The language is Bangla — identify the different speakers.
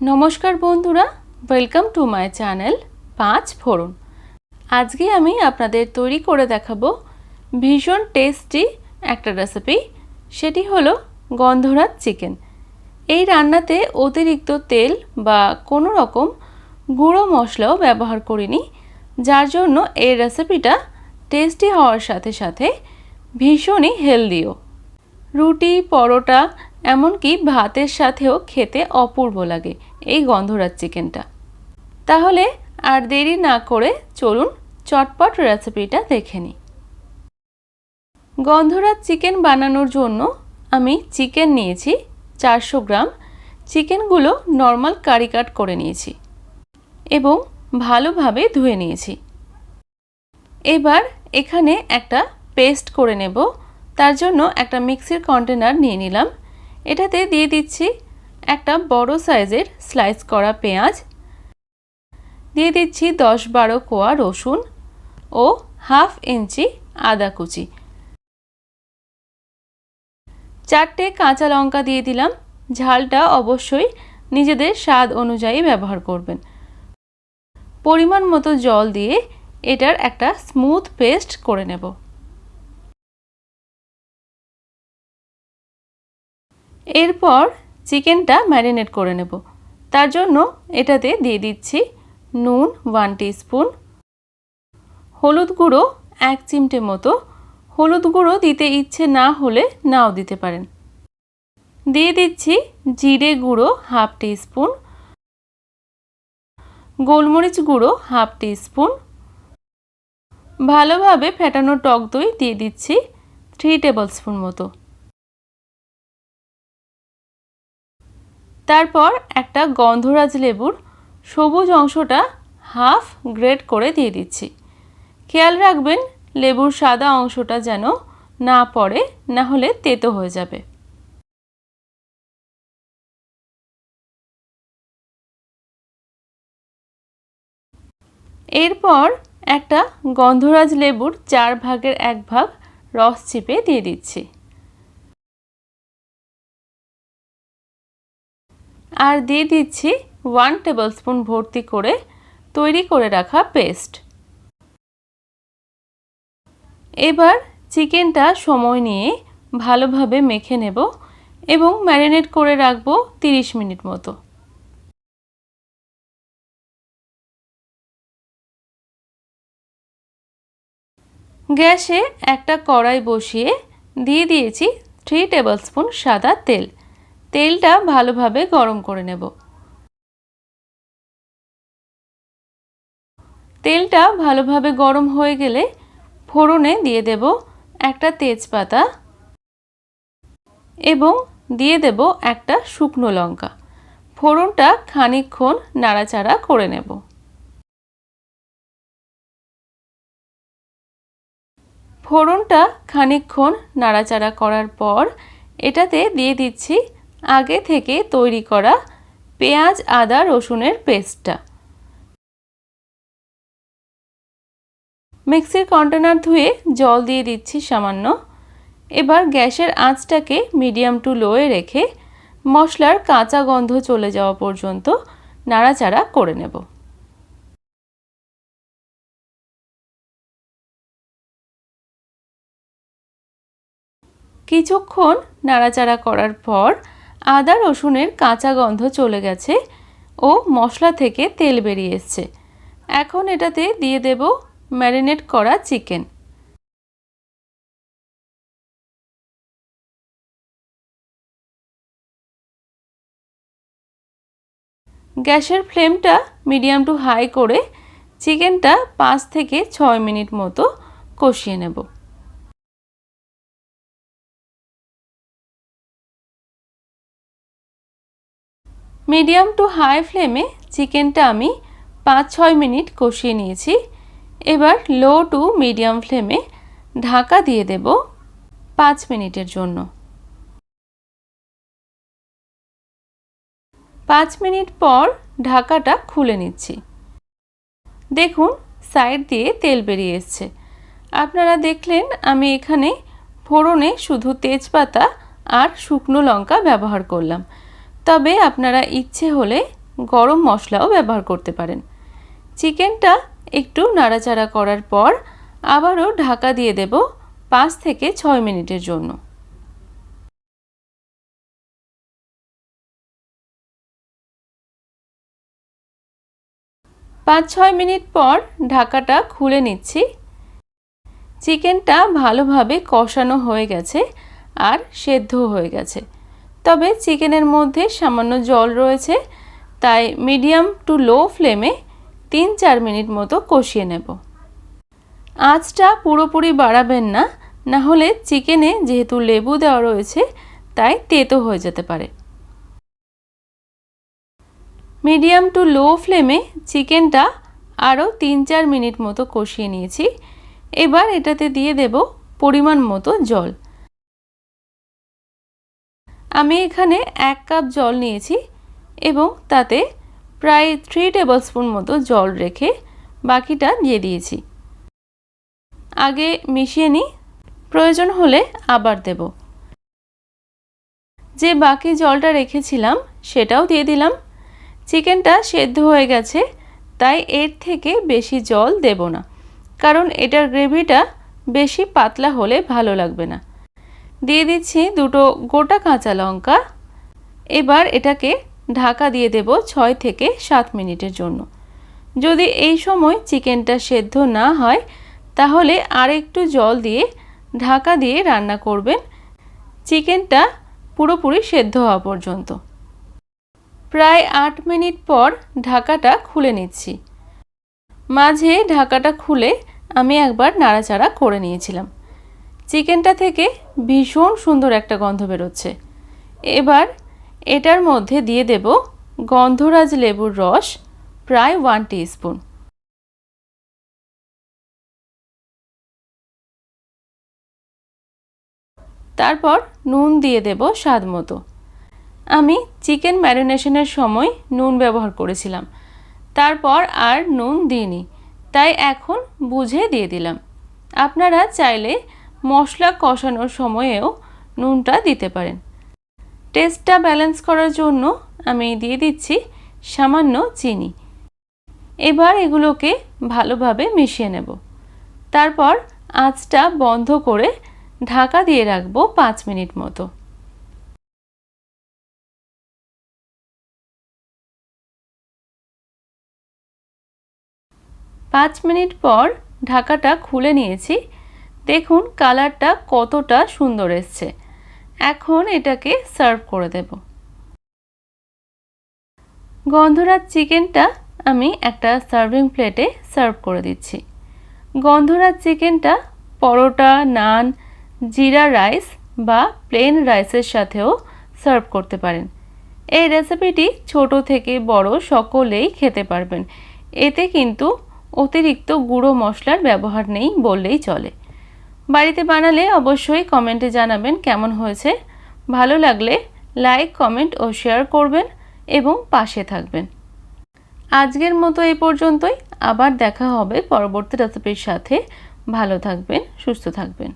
Speaker 1: नमस्कार बंधुरा वेलकम टू माई चैनल पाँच फोड़न। आज के आमी आपनादेर तैरी करे देखाबो भीषण टेस्टी एक रेसिपी, सेटी हलो गंधराज चिकेन। এই রান্নাতে অতিরিক্ত তেল বা কোনো রকম গুঁড়ো মশলাও ব্যবহার করিনি, যার জন্য এই রেসিপিটা টেস্টি হওয়ার সাথে সাথে ভীষণই হেলদিও। রুটি, পরোটা এমনকি ভাতের সাথেও খেতে অপূর্ব লাগে এই গন্ধরাজ চিকেনটা। তাহলে আর দেরি না করে চলুন চটপট রেসিপিটা দেখে নিই। গন্ধরাজ চিকেন বানানোর জন্য আমি চিকেন নিয়েছি 400 গ্রাম। চিকেনগুলো নরমাল কারি কাট করে নিয়েছি এবং ভালোভাবে ধুয়ে নিয়েছি। এবার এখানে একটা পেস্ট করে নেব। তার জন্য একটা মিক্সির কন্টেনার নিয়ে নিলাম। এটাতে দিয়ে দিচ্ছি একটা বড় সাইজের স্লাইস করা পেঁয়াজ, দিয়ে দিচ্ছি 10-12 কোয়া রসুন ও হাফ ইঞ্চি আদা কুচি, 4টে কাঁচা লঙ্কা দিয়ে দিলাম। ঝালটা অবশ্যই নিজেদের স্বাদ অনুযায়ী ব্যবহার করবেন। পরিমাণ মতো জল দিয়ে এটার একটা স্মুথ পেস্ট করে নেব। এরপর চিকেনটা ম্যারিনেট করে নেব। তার জন্য এটাতে দিয়ে দিচ্ছি নুন 1 টিস্পুন, হলুদ গুঁড়ো 1 চিমটে মতো। হলুদ গুঁড়ো দিতে ইচ্ছে না হলে নাও দিতে পারেন। দিয়ে দিচ্ছি জিরে গুঁড়ো হাফ টিস্পুন, গোলমরিচ গুঁড়ো হাফ টিস্পুন, ভালোভাবে ফেটানো টক দই দিয়ে দিচ্ছি 3 টেবিলস্পুন মতো। তারপর একটা গন্ধরাজ লেবুর সবুজ অংশটা হাফ গ্রেট করে দিয়ে দিচ্ছি। খেয়াল রাখবেন লেবুর সাদা অংশটা যেন না পড়ে, না হলে তেতো হয়ে যাবে। এরপর একটা গন্ধরাজ লেবুর 4 ভাগের 1 ভাগ রস চিপে দিয়ে দিচ্ছি। আর দিয়ে দিচ্ছি 1 টেবিলস্পুন ভর্তি করে তৈরি করে রাখা পেস্ট। এবার চিকেনটা সময় নিয়ে ভালোভাবে মেখে নেব এবং ম্যারিনেট করে রাখব 30 মিনিট মতো। গ্যাসে একটা কড়াই বসিয়ে দিয়ে দিয়েছি 3 টেবিলস্পুন সাদা তেল। তেলটা ভালোভাবে গরম করে নেব। তেলটা ভালোভাবে গরম হয়ে গেলে ফোড়নে দিয়ে দেব একটা তেজপাতা এবং দিয়ে দেব একটা শুকনো লঙ্কা। ফোড়নটা খানিকক্ষণ নাড়াচাড়া করে নেব। ফোড়নটা খানিকক্ষণ নাড়াচাড়া করার পর এটাতে দিয়ে দিচ্ছি আগে থেকে তৈরি করা পেঁয়াজ, আদা, রসুনের পেস্টটা। মিক্সির কন্টেনার ধুয়ে জল দিয়ে দিচ্ছি সামান্য। এবার গ্যাসের আঁচটাকে মিডিয়াম টু লোয়ে রেখে মশলার কাঁচা গন্ধ চলে যাওয়া পর্যন্ত নাড়াচাড়া করে নেব। কিছুক্ষণ নাড়াচাড়া করার পর আদা রসুনের কাঁচা গন্ধ চলে গেছে ও মশলা থেকে তেল বেরিয়ে এসছে। এখন এটাতে দিয়ে দেব ম্যারিনেট করা চিকেন। গ্যাসের ফ্লেমটা মিডিয়াম টু হাই করে চিকেনটা 5 থেকে 6 মিনিট মতো কষিয়ে নেব। মিডিয়াম টু হাই ফ্লেমে চিকেনটা আমি 5-6 মিনিট কষিয়ে নিয়েছি। এবার লো টু মিডিয়াম ফ্লেমে ঢাকা দিয়ে দেব 5 মিনিটের জন্য। 5 মিনিট পর ঢাকাটা খুলে নিচ্ছি। দেখুন সাইড দিয়ে তেল বেরিয়ে এসছে। আপনারা দেখলেন আমি এখানে ফোড়নে শুধু তেজপাতা আর শুকনো লঙ্কা ব্যবহার করলাম। তবে আপনারা ইচ্ছে হলে গরম মশলাও ব্যবহার করতে পারেন। চিকেনটা একটু নাড়াচাড়া করার পর আবারও ঢাকা দিয়ে দেব 5 থেকে 6 মিনিটের জন্য। 5-6 মিনিট পর ঢাকাটা খুলে নিচ্ছি। চিকেনটা ভালোভাবে কষানো হয়ে গেছে আর সেদ্ধ হয়ে গেছে, তবে চিকেনের মধ্যে সামান্য জল রয়েছে, তাই মিডিয়াম টু লো ফ্লেমে 3-4 মিনিট মতো কষিয়ে নেব। আঁচটা পুরোপুরি বাড়াবেন না, না হলে চিকেনে যেহেতু লেবু দেওয়া রয়েছে তাই তেতো হয়ে যেতে পারে। মিডিয়াম টু লো ফ্লেমে চিকেনটা আরও 3-4 মিনিট মতো কষিয়ে নিয়েছি। এবার এটাতে দিয়ে দেব পরিমাণ মতো জল। আমি এখানে 1 কাপ জল নিয়েছি এবং তাতে প্রায় 3 টেবিলস্পুন মতো জল রেখে বাকিটা দিয়ে দিয়েছি। আগে মিশিয়ে নিই, প্রয়োজন হলে আবার দেব। যে বাকি জলটা রেখেছিলাম সেটাও দিয়ে দিলাম। চিকেনটা সেদ্ধ হয়ে গেছে, তাই এর থেকে বেশি জল দেব না, কারণ এটার গ্রেভিটা বেশি পাতলা হলে ভালো লাগবে না। দিয়ে দিচ্ছি 2টো গোটা কাঁচা লঙ্কা। এবার এটাকে ঢাকা দিয়ে দেব 6 থেকে 7 মিনিটের জন্য। যদি এই সময় চিকেনটা সেদ্ধ না হয় তাহলে আরেকটু জল দিয়ে ঢাকা দিয়ে রান্না করবেন, চিকেনটা পুরোপুরি সেদ্ধ হওয়া পর্যন্ত। প্রায় 8 মিনিট পর ঢাকাটা খুলে নিচ্ছি। মাঝে ঢাকাটা খুলে আমি একবার নাড়াচাড়া করে নিয়েছিলাম। চিকেনটা থেকে ভীষণ সুন্দর একটা গন্ধ বেরোচ্ছে। এবার এটার মধ্যে দিয়ে দেব গন্ধরাজ লেবুর রস, প্রায় 1 টিস্পুন। তারপর নুন দিয়ে দেব স্বাদ মতো। আমি চিকেন ম্যারিনেশনের সময় নুন ব্যবহার করেছিলাম, তারপর আর নুন দিইনি, তাই এখন বুঝে দিয়ে দিলাম। আপনারা চাইলে মশলা কষানোর সময়েও নুনটা দিতে পারেন। টেস্টটা ব্যালেন্স করার জন্য আমি দিয়ে দিচ্ছি সামান্য চিনি। এবার এগুলোকে ভালোভাবে মিশিয়ে নেব। তারপর আঁচটা বন্ধ করে ঢাকা দিয়ে রাখবো 5 মিনিট মতো। 5 মিনিট পর ঢাকাটা খুলে নিয়েছি। দেখুন কালারটা কতটা সুন্দর এসছে। এখন এটাকে সার্ভ করে দেব। গন্ধরাজ চিকেনটা আমি একটা সার্ভিং প্লেটে সার্ভ করে দিচ্ছি। গন্ধরাজ চিকেনটা পরোটা, নান, জিরা রাইস বা প্লেন রাইসের সাথেও সার্ভ করতে পারেন। এই রেসিপিটি ছোট থেকে বড় সকলেই খেতে পারবেন। এতে কিন্তু অতিরিক্ত গুঁড়ো মশলার ব্যবহার নেই বললেই চলে। বাড়িতে বানালে অবশ্যই কমেন্টে জানাবেন কেমন হয়েছে। ভালো লাগলে লাইক, কমেন্ট ও শেয়ার করবেন এবং পাশে থাকবেন। আজকের মতো এই পর্যন্তই। আবার দেখা হবে পরবর্তী রেসিপির সাথে। ভালো থাকবেন, সুস্থ থাকবেন।